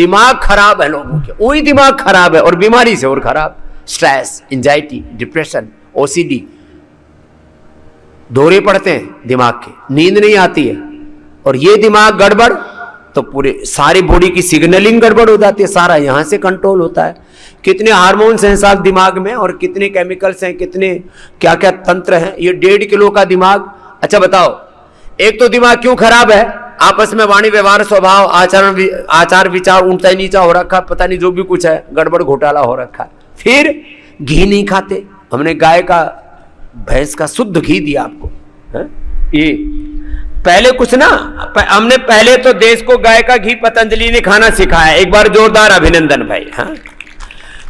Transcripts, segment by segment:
दिमाग खराब है लोगों के, वही दिमाग खराब है और बीमारी से और खराब, स्ट्रेस, एंजाइटी, डिप्रेशन, ओसीडी, दौरे पड़ते हैं दिमाग के, नींद नहीं आती है, और ये दिमाग गड़बड़ तो पूरे सारी बॉडी की सिग्नलिंग गड़बड़ हो जाती है, सारा यहां से कंट्रोल होता है। कितने हार्मोन्स हैं साहब दिमाग में, और कितने केमिकल्स हैं, कितने क्या क्या तंत्र हैं। ये 1.5 किलो का दिमाग। अच्छा बताओ, एक तो दिमाग क्यों खराब है, आपस में वाणी व्यवहार स्वभाव आचार विचार ऊंचा नीचा हो रखा, पता नहीं जो भी कुछ है, गड़बड़ घोटाला हो रखा है। फिर घी नहीं खाते, हमने गाय का भैंस का शुद्ध घी दिया आपको है? ये पहले कुछ ना, हमने पहले तो देश को गाय का घी पतंजलि ने खाना सिखाया, एक बार जोरदार अभिनंदन भाई। हाँ,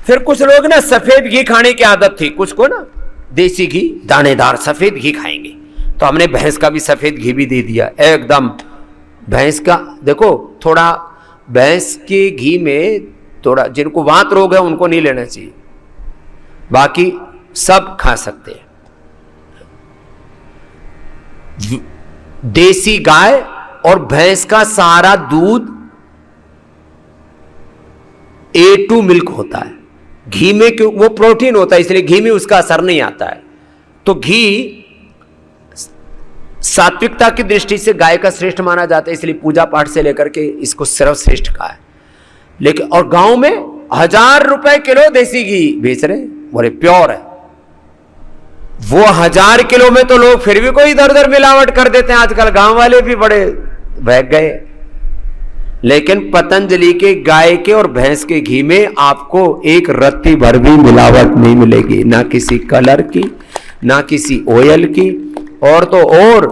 फिर कुछ लोग ना सफेद घी खाने की आदत थी, कुछ को ना देसी घी दानेदार सफेद घी खाएंगे, तो हमने भैंस का भी सफेद घी भी दे दिया एकदम। भैंस का देखो, थोड़ा भैंस के घी में थोड़ा, जिनको वात रोग है उनको नहीं लेना चाहिए, बाकी सब खा सकते हैं। देसी गाय और भैंस का सारा दूध A2 मिल्क होता है। घी में क्यों, वो प्रोटीन होता है, इसलिए घी में उसका असर नहीं आता है। तो घी सात्विकता की दृष्टि से गाय का श्रेष्ठ माना जाता है, इसलिए पूजा पाठ से लेकर के इसको सर्वश्रेष्ठ कहा है। लेकिन और गांव में 1000 रुपए किलो देसी घी बेच रहे, बोले प्योर है। वो 1000 किलो में तो लोग फिर भी कोई इधर उधर मिलावट कर देते हैं, आजकल गांव वाले भी बड़े बहक गए। लेकिन पतंजलि के गाय के और भैंस के घी में आपको एक रत्ती भर भी मिलावट नहीं मिलेगी, ना किसी कलर की, ना किसी ऑयल की, और तो और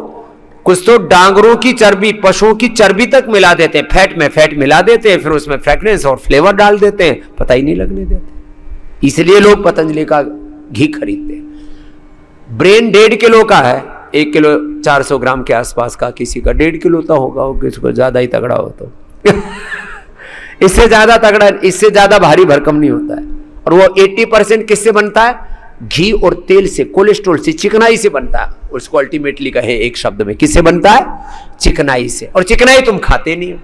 कुछ तो डांगरों की चर्बी, पशुओं की चर्बी तक मिला देते हैं, फैट में फैट मिला देते हैं, फिर उसमें फ्रेगनेंस और फ्लेवर डाल देते हैं, पता ही नहीं लगने देते। इसलिए लोग पतंजलि का घी खरीदते हैं। ब्रेन 1.5 किलो का है, 1 किलो 400 ग्राम के आसपास का, किसी का 1.5 किलो तो होगा, हो किसी को ज्यादा ही तगड़ा हो तो इससे ज्यादा तगड़ा, इससे ज्यादा भारी भरकम नहीं होता है। और वो 80% किससे बनता है, घी और तेल से, कोलेस्ट्रॉल से, चिकनाई से बनता है। उसको अल्टीमेटली कहे एक शब्द में, किससे बनता है, चिकनाई से। और चिकनाई तुम खाते नहीं हो,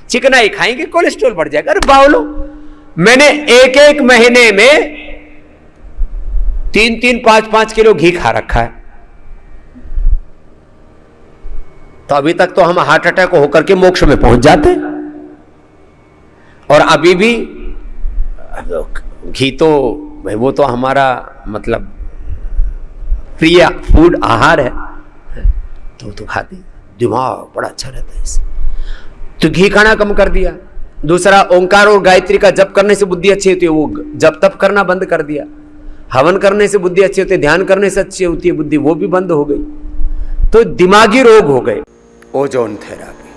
चिकनाई खाएंगे कोलेस्ट्रॉल बढ़ जाएगा। अरे बावलो, मैंने एक महीने में 3-3, 5-5 किलो घी खा रखा है, तो अभी तक तो हम हार्ट अटैक होकर के मोक्ष में पहुंच जाते। और अभी भी घी तो वो तो हमारा मतलब प्रिय फूड आहार है, तो खाते, दिमाग बड़ा अच्छा रहता है इससे। तो घी खाना कम कर दिया। दूसरा, ओंकार और गायत्री का जप करने से बुद्धि अच्छी होती है, वो जप तप करना बंद कर दिया। हवन करने से बुद्धि अच्छी होती है, ध्यान करने से अच्छी होती है बुद्धि, वो भी बंद हो गई। तो दिमागी रोग हो गए। ओजोन थेरापी,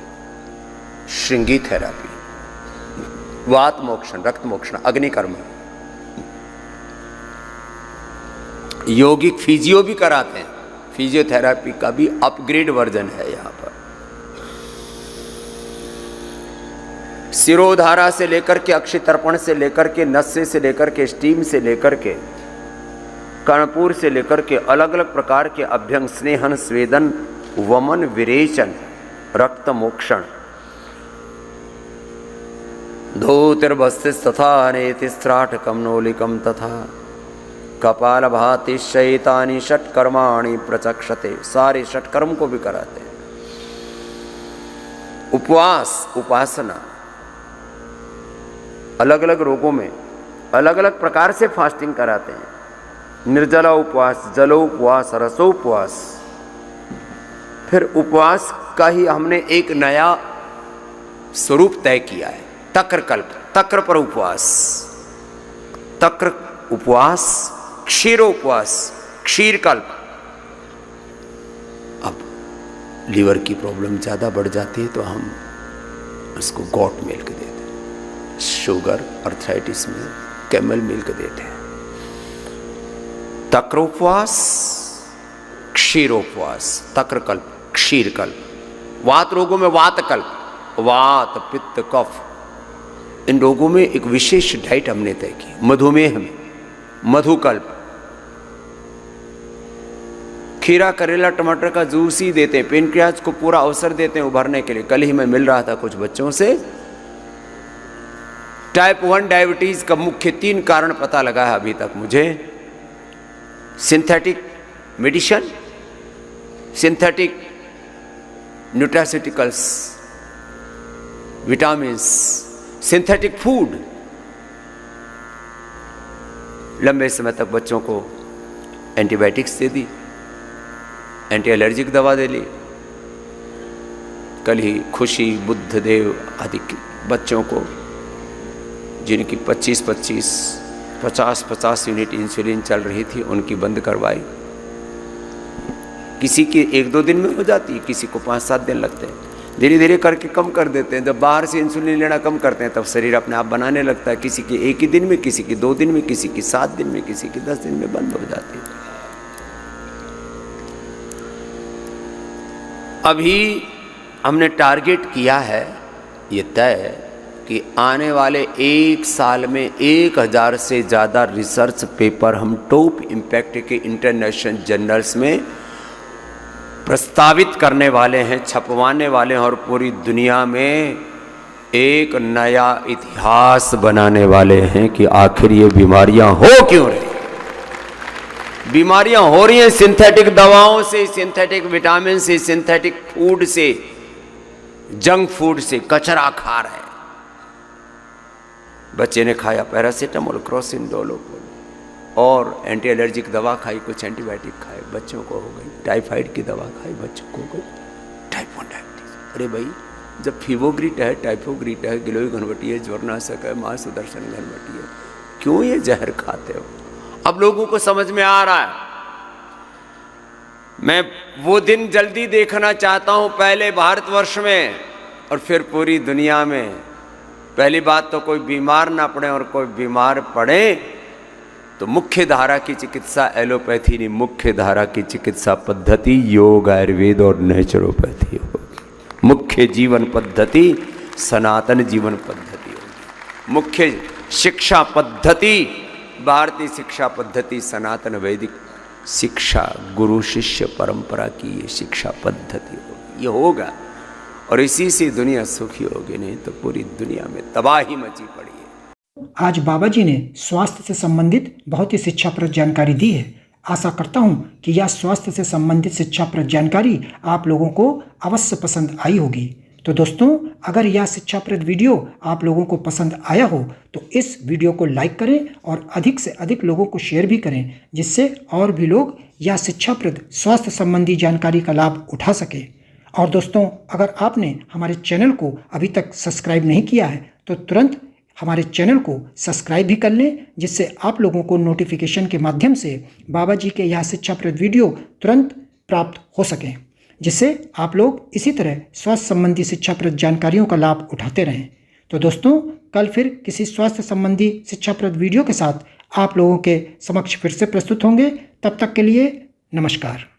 श्रृंगी थेरापी, वात मोक्षण, रक्त मोक्षण, अग्निकर्म, यौगिक फिजियो भी कराते हैं। फिजियोथेरापी का भी अपग्रेड वर्जन है यहां पर। सिरोधारा से लेकर के, अक्षि तर्पण से लेकर के, नस्से से लेकर के, स्टीम से लेकर के, कर्णपुर से लेकर के, अलग अलग प्रकार के अभ्यंग, स्नेहन, स्वेदन, वमन, विरेचन, रक्त मोक्षण, धोतिर्भस्तिस् तथा नेतिस्त्राटकम नोलिकम तथा कपाल भाति शैतानी षटकर्माणि प्रचक्षते, सारे षटकर्म को भी कराते हैं। उपवास, उपासना, अलग अलग रोगों में अलग अलग प्रकार से फास्टिंग कराते हैं। निर्जला उपवास, जलोपवास, रसोपवास। फिर उपवास का ही हमने एक नया स्वरूप तय किया है, तक्रकल्प, तक्र पर उपवास, तक्र उपवास, क्षीरोपवास, क्षीरकल्प। अब लीवर की प्रॉब्लम ज्यादा बढ़ जाती है तो हम उसको गॉट मिल्क देते हैं, शुगर अर्थराइटिस में कैमल मिल्क देते हैं। तक्रोपवास, क्षीरोपवास, तक्रकल्प, क्षीरकल्प। वात रोगों में वातकल्प, वात, पित्त, कफ, इन रोगों में एक विशेष डाइट हमने तय की। मधुमेह में मधुकल्प, खीरा, करेला, टमाटर का जूस ही देते हैं, पेनक्रियाज को पूरा अवसर देते हैं उभरने के लिए। कल ही मैं मिल रहा था कुछ बच्चों से, टाइप 1 डायबिटीज़ का मुख्य 3 कारण पता लगा है अभी तक मुझे। Synthetic medicine, synthetic nutraceuticals, vitamins, synthetic food. लंबे समय तक बच्चों को एंटीबायोटिक्स दे दी, एंटी एलर्जिक दवा दे ली। कल ही खुशी, बुद्धदेव आदि बच्चों को जिनकी 50-50 यूनिट इंसुलिन चल रही थी, उनकी बंद करवाई। किसी की 1-2 दिन में हो जाती है, किसी को 5-7 दिन लगते हैं। धीरे धीरे करके कम कर देते हैं। जब बाहर से इंसुलिन लेना कम करते हैं तब शरीर अपने आप बनाने लगता है। किसी की 1 ही दिन में, किसी की 2 दिन में, किसी की 7 दिन में, किसी की 10 दिन में बंद हो जाती है। अभी हमने टारगेट किया है ये तय कि आने वाले 1 साल में 1000 से ज़्यादा रिसर्च पेपर हम टॉप इम्पैक्ट के इंटरनेशनल जर्नल्स में प्रस्तावित करने वाले हैं, छपवाने वाले हैं और पूरी दुनिया में एक नया इतिहास बनाने वाले हैं कि आखिर ये बीमारियां हो क्यों रही। बीमारियां हो रही हैं सिंथेटिक दवाओं से, सिंथेटिक विटामिन से, सिंथेटिक फूड से, जंक फूड से। कचरा खा रहे हैं। बच्चे ने खाया पैरासीटामोल, क्रोसिन, डोलोपोल और एंटी एलर्जिक दवा खाई, कुछ एंटीबायोटिक खाए, बच्चों को हो गई। टाइफाइड की दवा खाई, बच्चों को हो गई टाइप 1 डायबिटीज। अरे भाई, जब फीवोग्रिट है, टाइफोग्रिट है, गिलोय घनवटी है, ज्वरनाशक है, मां सुदर्शन घनवटी है, क्यों ये जहर खाते हो? अब लोगों को समझ में आ रहा है। मैं वो दिन जल्दी देखना चाहता हूं, पहले भारतवर्ष में और फिर पूरी दुनिया में। पहली बात तो कोई बीमार ना पड़े, और कोई बीमार पड़े तो मुख्य धारा की चिकित्सा एलोपैथी नहीं, मुख्य धारा की चिकित्सा पद्धति योग, आयुर्वेद और नेचुरोपैथी होगी। मुख्य जीवन पद्धति सनातन जीवन पद्धति होगी। मुख्य शिक्षा पद्धति भारतीय शिक्षा पद्धति सनातन वैदिक शिक्षा, गुरु शिष्य परंपरा की ये शिक्षा पद्धति होगी। ये होगा और इसी से दुनिया सुखी होगी, नहीं तो पूरी दुनिया में तबाही मची पड़ी है। आज बाबा जी ने स्वास्थ्य से संबंधित बहुत ही शिक्षाप्रद जानकारी दी है। आशा करता हूं कि यह स्वास्थ्य से संबंधित शिक्षाप्रद जानकारी आप लोगों को अवश्य पसंद आई होगी। तो दोस्तों, अगर यह शिक्षाप्रद वीडियो आप लोगों को पसंद आया हो तो इस वीडियो को लाइक करें और अधिक से अधिक लोगों को शेयर भी करें, जिससे और भी लोग यह शिक्षाप्रद स्वास्थ्य संबंधी जानकारी का लाभ उठा सके। और दोस्तों, अगर आपने हमारे चैनल को अभी तक सब्सक्राइब नहीं किया है तो तुरंत हमारे चैनल को सब्सक्राइब भी कर लें, जिससे आप लोगों को नोटिफिकेशन के माध्यम से बाबा जी के यह शिक्षाप्रद वीडियो तुरंत प्राप्त हो सकें, जिससे आप लोग इसी तरह स्वास्थ्य संबंधी शिक्षाप्रद जानकारियों का लाभ उठाते रहें। तो दोस्तों, कल फिर किसी स्वास्थ्य संबंधी शिक्षाप्रद वीडियो के साथ आप लोगों के समक्ष फिर से प्रस्तुत होंगे। तब तक के लिए नमस्कार।